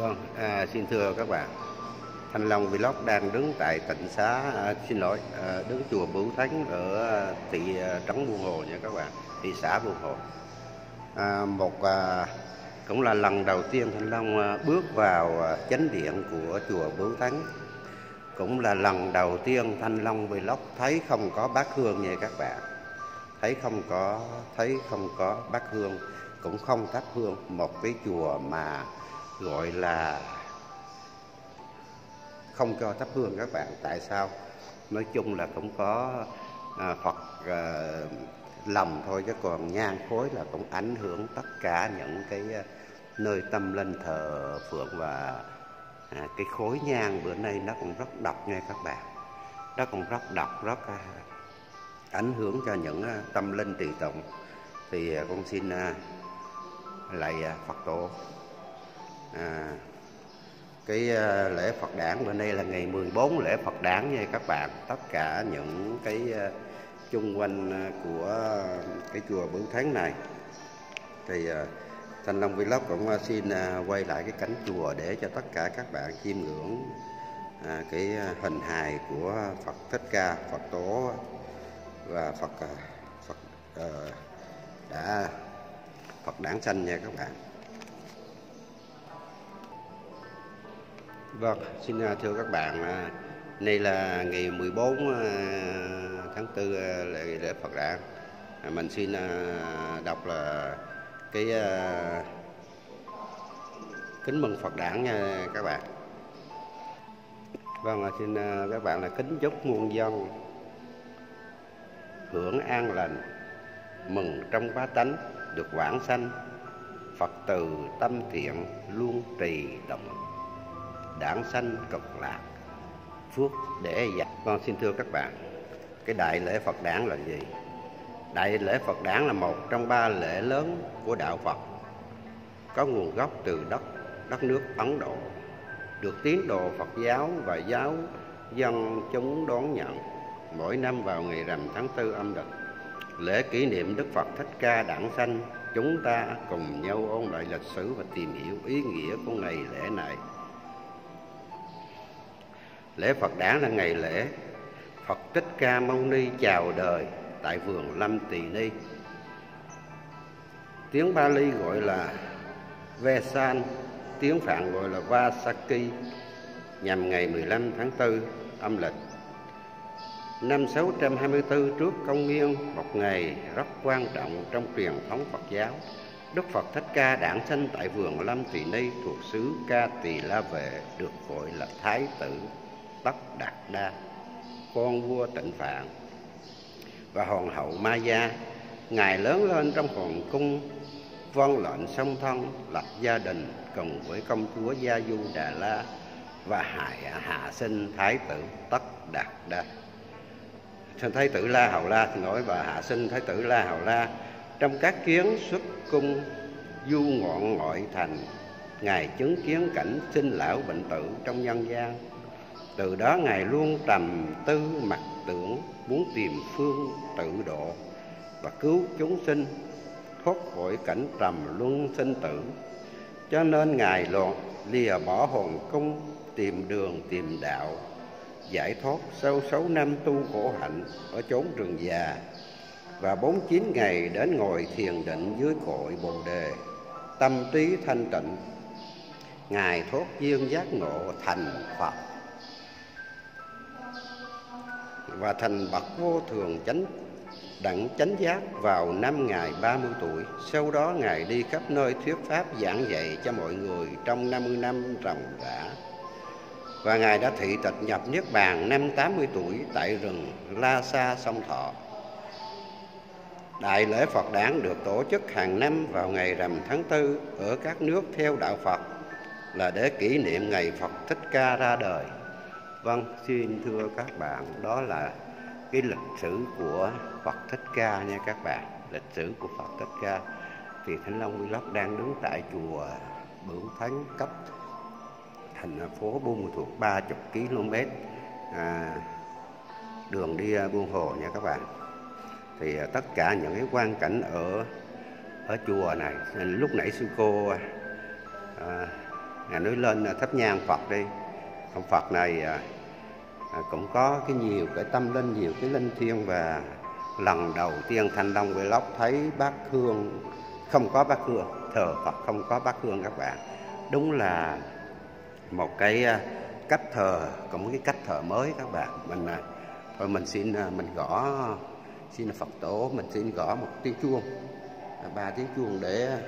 Vâng, xin thưa các bạn, Thanh Long Vlog đang đứng tại tỉnh xá, đứng chùa Bửu Thánh ở thị trấn Buôn Hồ nha các bạn, thị xã Buôn Hồ. Cũng là lần đầu tiên Thanh Long bước vào chánh điện của chùa Bửu Thánh. Cũng là lần đầu tiên Thanh Long Vlog thấy không có bát hương nha các bạn. Thấy không có bát hương, cũng không thắp hương. Một cái chùa mà gọi là không cho thắp hương các bạn. Tại sao? Nói chung là cũng có Phật lầm thôi, chứ còn nhang khối là cũng ảnh hưởng tất cả những cái nơi tâm linh thờ phượng. Và cái khối nhang bữa nay nó cũng rất độc nha các bạn. Nó cũng rất độc, rất ảnh hưởng cho những tâm linh trì tụng. Thì con xin lạy Phật tổ. Cái lễ Phật đản bữa nay là ngày 14 lễ Phật đản nha các bạn. Tất cả những cái chung quanh của cái chùa Bửu Thánh này thì Thanh Long Vlog cũng xin quay lại cái cảnh chùa để cho tất cả các bạn chiêm ngưỡng cái hình hài của Phật Thích Ca, Phật tổ và Phật đản sanh nha các bạn. Vâng, xin thưa các bạn, nay là ngày 14 tháng 4 lễ Phật đản. Mình xin đọc là cái kính mừng Phật đản nha các bạn. Vâng, xin các bạn là kính chúc muôn dân hưởng an lành, mừng trong bá tánh, được vãng sanh, Phật từ tâm thiện luôn trì tụng, đản sanh cực lạc, phước để dạy. Con xin thưa các bạn, cái đại lễ Phật đản là gì? Đại lễ Phật đản là một trong 3 lễ lớn của đạo Phật, có nguồn gốc từ đất nước Ấn Độ, được tín đồ Phật giáo và giáo dân chúng đón nhận mỗi năm vào ngày rằm tháng 4 âm lịch. Lễ kỷ niệm Đức Phật Thích Ca đản sanh, chúng ta cùng nhau ôn lại lịch sử và tìm hiểu ý nghĩa của ngày lễ này. Lễ Phật đản là ngày lễ Phật Thích Ca Mâu Ni chào đời tại vườn Lâm Tỳ Ni. Tiếng Pali gọi là Vesan, tiếng Phạn gọi là Vasaki, nhằm ngày 15 tháng 4 âm lịch. Năm 624 trước công nguyên, một ngày rất quan trọng trong truyền thống Phật giáo. Đức Phật Thích Ca đản sanh tại vườn Lâm Tỳ Ni thuộc xứ Ca Tỳ La Vệ, được gọi là Thái tử Tất Đạt Đa, con vua Tịnh Phạn và hoàng hậu Maya. Ngài lớn lên trong hoàng cung, vâng lệnh song thân, lập gia đình cùng với công chúa Gia Du Đà La và hạ sinh Thái tử Tất Đạt Đa. Thái tử La Hầu La và hạ sinh Thái tử La Hầu La. Trong các chuyến xuất cung du ngoạn ngoại thành, Ngài chứng kiến cảnh sinh lão bệnh tử trong nhân gian. Từ đó Ngài luôn trầm tư mặc tưởng, muốn tìm phương tự độ và cứu chúng sinh thoát khỏi cảnh trầm luân sinh tử. Cho nên Ngài lìa bỏ hoàng cung, tìm đường tìm đạo giải thoát sau 6 năm tu khổ hạnh ở chốn rừng già, và 49 ngày đến ngồi thiền định dưới cội Bồ Đề, tâm trí thanh tịnh. Ngài thoát duyên giác ngộ thành Phật và thành bậc vô thường chánh giác vào năm Ngài 30 tuổi. Sau đó Ngài đi khắp nơi thuyết pháp giảng dạy cho mọi người trong 50 năm ròng rã. Và Ngài đã thị tịch nhập Niết Bàn năm 80 tuổi tại rừng La Sa Sông Thọ. Đại lễ Phật đản được tổ chức hàng năm vào ngày rằm tháng 4 ở các nước theo đạo Phật, là để kỷ niệm ngày Phật Thích Ca ra đời. Vâng, xin thưa các bạn, đó là cái lịch sử của Phật Thích Ca nha các bạn. Lịch sử của Phật Thích Ca. Thì Thanh Long Vlog đang đứng tại chùa Bửu Thánh, cách thành phố Buôn thuộc 30 km đường đi Buôn Hồ nha các bạn. Thì tất cả những cái quang cảnh ở chùa này, lúc nãy sư cô nói lên thắp nhang Phật đi. Ông Phật này cũng có nhiều cái tâm linh, nhiều cái linh thiêng, và lần đầu tiên Thanh Long Vlog thấy bát hương, không có bát hương, thờ Phật không có bát hương các bạn. Đúng là một cái cách thờ, cũng cái cách thờ mới các bạn. Mình xin Phật tổ, mình xin gõ một tiếng chuông, 3 tiếng chuông để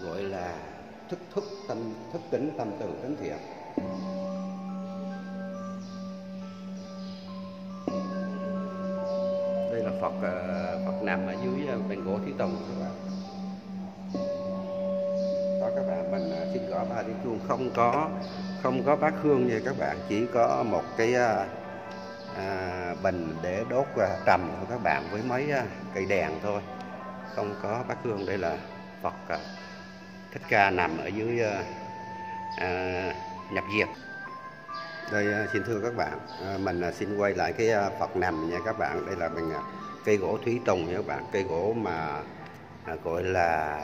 gọi là thức tỉnh tâm từ tánh thiện. Đây là Phật nằm ở dưới bên gỗ Thủy Tùng các bạn. Đó các bạn, mình xin gõ 3 tiếng chuông, không có bát hương nha các bạn, chỉ có một cái bình để đốt trầm của các bạn với mấy cây đèn thôi, không có bát hương. Đây là Phật Thích Ca nằm ở dưới nhập diệt. Đây xin thưa các bạn, mình xin quay lại cái Phật nằm nha các bạn. Đây là bằng cây gỗ Thủy Tùng nha các bạn, cây gỗ mà gọi là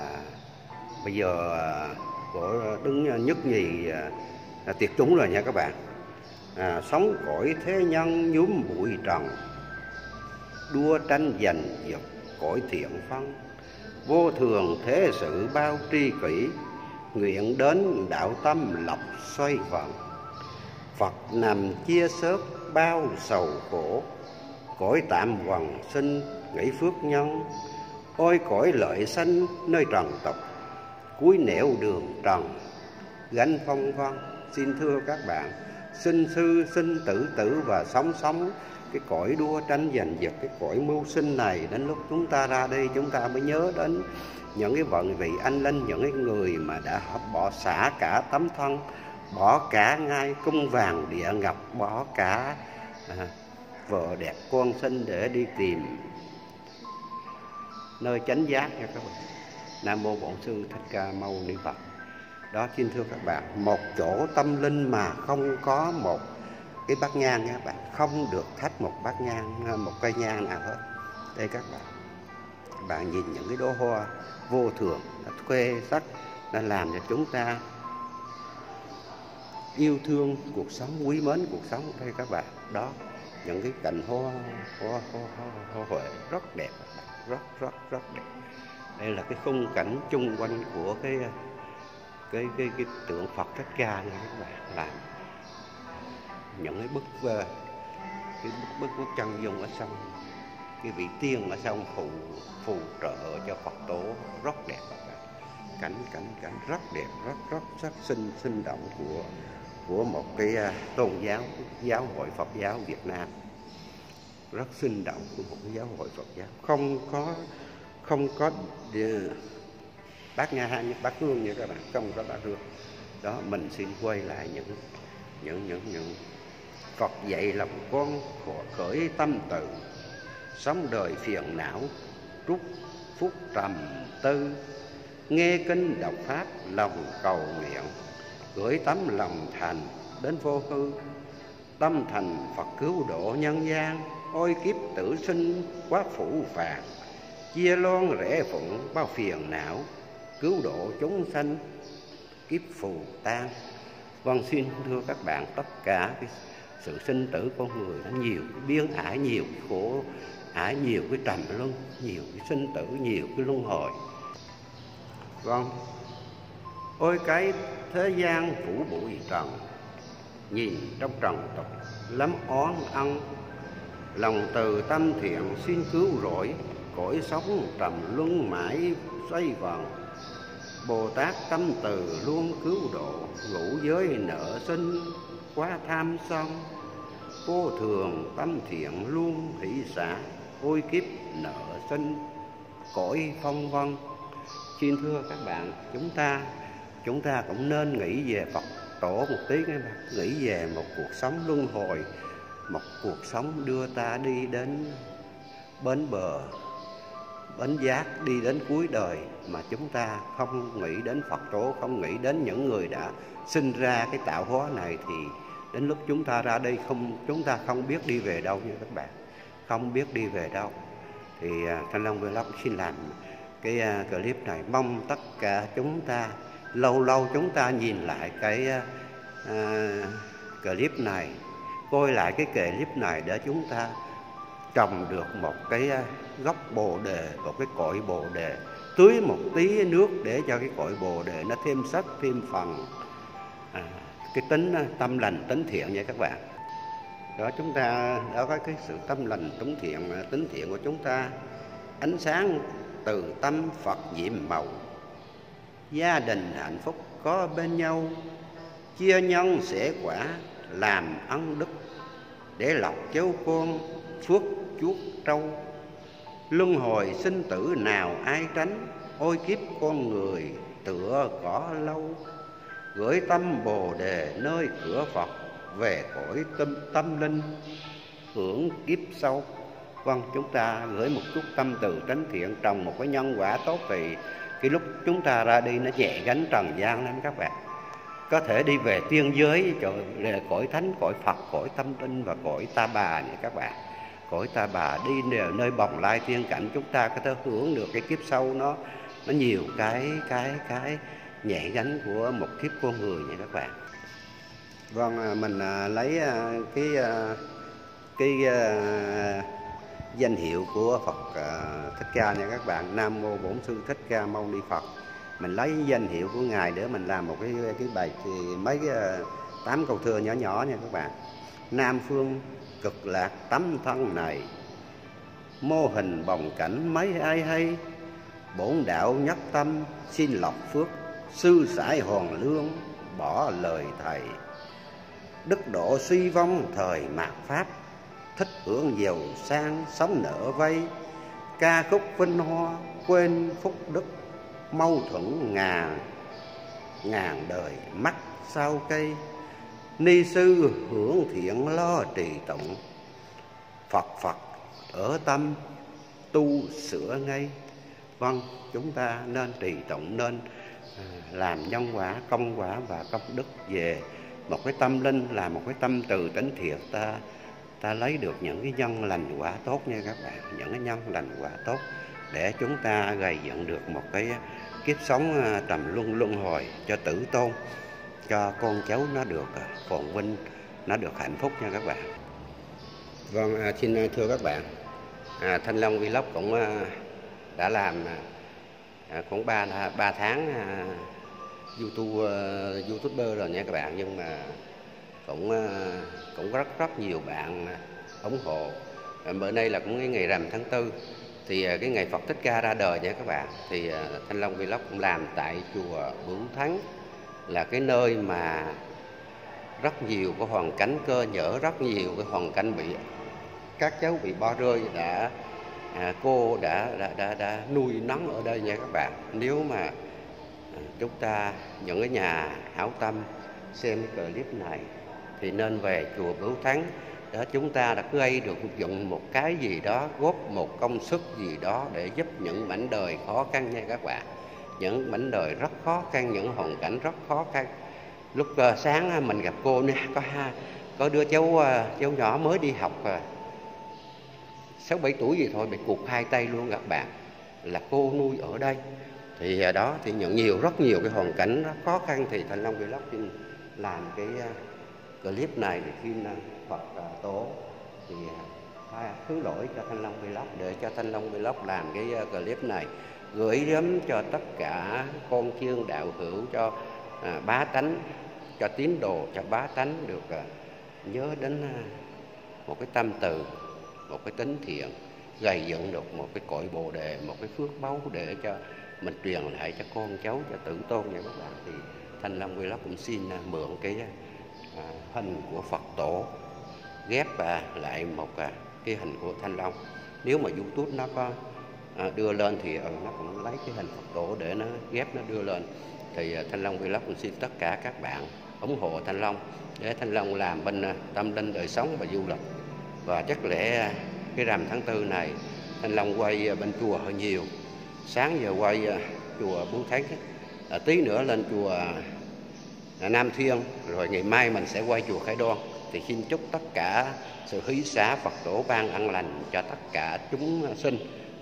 bây giờ gỗ đứng nhất nhì tuyệt chủng rồi nha các bạn. Sống cõi thế nhân nhúm bụi trần, đua tranh giành giật cõi thiện phân, vô thường thế sự bao tri kỷ, nguyện đến đạo tâm lộc xoay vần. Phật nằm chia sớt bao sầu khổ, cõi tạm quần sinh nghĩ phước nhân. Ôi cõi lợi sanh nơi trần tục, cuối nẻo đường trần gánh phong vân. Xin thưa các bạn, sinh sư sinh tử và sống cái cõi đua tranh giành giật, cái cõi mưu sinh này, đến lúc chúng ta ra đi chúng ta mới nhớ đến những cái vận vị anh linh, những cái người mà đã bỏ xả cả tấm thân, bỏ cả ngai cung vàng địa ngọc, bỏ cả vợ đẹp con sinh để đi tìm nơi chánh giác nha các bạn. Nam mô Bổn Sư Thích Ca Mâu Ni Phật. Đó, xin thưa các bạn, một chỗ tâm linh mà không có một cái bát nhang nha các bạn, không được thắp một bát nhang, một cây nhang nào hết. Đây các bạn nhìn những cái đóa hoa vô thường, nó khoe sắc, nó làm cho chúng ta yêu thương cuộc sống, quý mến cuộc sống. Đây các bạn, đó, những cái cành hoa huệ rất đẹp, rất đẹp. Đây là cái khung cảnh chung quanh của cái tượng Phật Thích Ca nha các bạn, làm những cái bức chân dung ở sông, cái vị tiên ở sông phù trợ cho Phật tổ rất đẹp các bạn. Cảnh rất đẹp, rất sinh động của một cái tôn giáo hội Phật giáo Việt Nam, rất sinh động của một cái giáo hội Phật giáo, không có bát nhang, bát hương như các bạn, không có bát hương. Đó, mình xin quay lại những Phật dạy lòng con khởi tâm từ, sống đời phiền não trút phúc trầm tư, nghe kinh đọc pháp lòng cầu nguyện, gửi tấm lòng thành đến vô hư, tâm thành Phật cứu độ nhân gian. Ôi kiếp tử sinh quá phủ phàng, chia loan rẽ phụng bao phiền não, cứu độ chúng sanh kiếp phù tan. Vâng, xin thưa các bạn, tất cả cái sự sinh tử con người nó nhiều cái biến ải, nhiều cái khổ ải, nhiều cái trầm luân, nhiều cái sinh tử, nhiều cái luân hồi. Vâng, ôi cái thế gian phủ bụi trần, nhìn trong trần tục lắm oán ân, lòng từ tâm thiện xin cứu rỗi, cõi sống trầm luân mãi xoay vần. Bồ Tát tâm từ luôn cứu độ, ngũ giới nợ sinh quá tham sân, vô thường tâm thiện luôn hỷ xả, ôi kiếp nợ sinh cõi phong vân. Xin thưa các bạn, chúng ta cũng nên nghĩ về Phật tổ một tí các bạn, nghĩ về một cuộc sống luân hồi, một cuộc sống đưa ta đi đến bến bờ, bến giác, đi đến cuối đời, mà chúng ta không nghĩ đến Phật tổ, không nghĩ đến những người đã sinh ra cái tạo hóa này, thì đến lúc chúng ta ra đây chúng ta không biết đi về đâu nha các bạn, không biết đi về đâu. Thì Thanh Long Vlog xin làm cái clip này, mong tất cả chúng ta lâu lâu chúng ta nhìn lại cái clip này, coi lại cái clip này để chúng ta trồng được một cái gốc bồ đề, một cái cội bồ đề, tưới một tí nước để cho cái cội bồ đề nó thêm sắc thêm phần cái tính tâm lành tính thiện nha các bạn. Đó, chúng ta đã có cái sự tâm lành tính thiện của chúng ta, ánh sáng từ tâm Phật nhiệm màu, gia đình hạnh phúc có bên nhau, chia nhân sẻ quả làm ân đức, để lọc cháu con phước chuốt trâu. Luân hồi sinh tử nào ai tránh, ôi kiếp con người tựa cỏ lâu. Gửi tâm bồ đề nơi cửa Phật, về cõi tâm linh hưởng kiếp sau. Vâng, chúng ta gửi một chút tâm từ tránh thiện, trồng một cái nhân quả tốt, thì cái lúc chúng ta ra đi nó nhẹ gánh trần gian lắm các bạn. Có thể đi về tiên giới, cõi thánh, cõi Phật, cõi tâm linh và cõi Ta Bà nha các bạn. Cõi Ta Bà đi nơi bồng lai tiên cảnh, chúng ta có thể hưởng được cái kiếp sau nó nhiều cái nhẹ gánh của một kiếp con người nha các bạn. Vâng, mình lấy cái danh hiệu của Phật Thích Ca nha các bạn. Nam mô Bổn Sư Thích Ca Mâu Ni Phật. Mình lấy danh hiệu của ngài để mình làm một cái bài thì mấy cái 8 câu thơ nhỏ nhỏ nha các bạn. Nam phương cực lạc tấm thân này, mô hình bồng cảnh mấy ai hay. Bổn đạo nhất tâm xin lọc phước, sư sãi hoàn lương bỏ lời thầy. Đức độ suy vong thời mạt Pháp, thích hưởng giàu sang sống nở vây. Ca khúc vinh hoa quên phúc đức, mâu thuẫn ngàn đời mắt sau cây. Ni sư hưởng thiện lo trì tụng, Phật ở tâm tu sửa ngay. Vâng, chúng ta nên trì tụng, nên làm nhân quả, công quả và công đức về một cái tâm linh, là một cái tâm từ tính thiện, ta lấy được những cái nhân lành quả tốt nha các bạn. Những cái nhân lành quả tốt để chúng ta gây dựng được một cái kiếp sống trầm luân hồi cho tử tôn, cho con cháu nó được phồn vinh, nó được hạnh phúc nha các bạn. Vâng, xin thưa các bạn, Thanh Long Vlog cũng đã làm cũng 3 tháng YouTuber rồi nha các bạn, nhưng mà cũng rất nhiều bạn ủng hộ. Bữa nay là cũng cái ngày rằm tháng 4, thì cái ngày Phật Thích Ca ra đời nha các bạn, thì Thanh Long Vlog cũng làm tại chùa Bửu Thắng, là cái nơi mà rất nhiều cái hoàn cảnh cơ nhở, rất nhiều cái hoàn cảnh bị các cháu bị bỏ rơi, cô đã nuôi nấng ở đây nha các bạn. Nếu mà chúng ta, những cái nhà hảo tâm xem cái clip này thì nên về chùa Bửu Thắng để chúng ta đã gây được dụng một cái gì đó, góp một công sức gì đó để giúp những mảnh đời khó khăn nha các bạn. Những mảnh đời rất khó khăn, những hoàn cảnh rất khó khăn. Lúc sáng mình gặp cô nè, có đứa cháu nhỏ mới đi học 6-7 tuổi gì thôi, bị cụt 2 tay luôn các bạn, là cô nuôi ở đây. Thì đó thì rất nhiều cái hoàn cảnh rất khó khăn, thì Thanh Long Vlog xin làm cái clip này để xin Phật tổ thì thứ lỗi cho Thanh Long Vlog, để cho Thanh Long Vlog làm cái clip này gửi đến cho tất cả con chiên đạo hữu, cho bá tánh, cho tín đồ, cho bá tánh được nhớ đến một cái tâm từ, một cái tính thiện, gây dựng được một cái cội bồ đề, một cái phước báu để cho mình truyền lại cho con cháu, cho tử tôn nha các bạn. Thì Thanh Long Vlog cũng xin mượn cái hình của Phật tổ, ghép lại một cái hình của Thanh Long. Nếu mà YouTube nó có đưa lên thì nó cũng lấy cái hình Phật tổ để nó ghép, nó đưa lên. Thì Thanh Long Vlog cũng xin tất cả các bạn ủng hộ Thanh Long, để Thanh Long làm bên tâm linh, đời sống và du lịch. Và chắc lẽ cái rằm tháng 4 này Thanh Long quay bên chùa hơi nhiều. Sáng giờ quay chùa Bửu Thắng, tí nữa lên chùa Nam Thiên, rồi ngày mai mình sẽ quay chùa Khải Đoan. Thì xin chúc tất cả sự hỷ xả Phật tổ ban an lành cho tất cả chúng sinh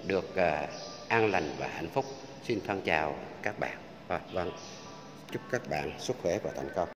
được an lành và hạnh phúc. Xin thân chào các bạn. Vâng, chúc các bạn sức khỏe và thành công.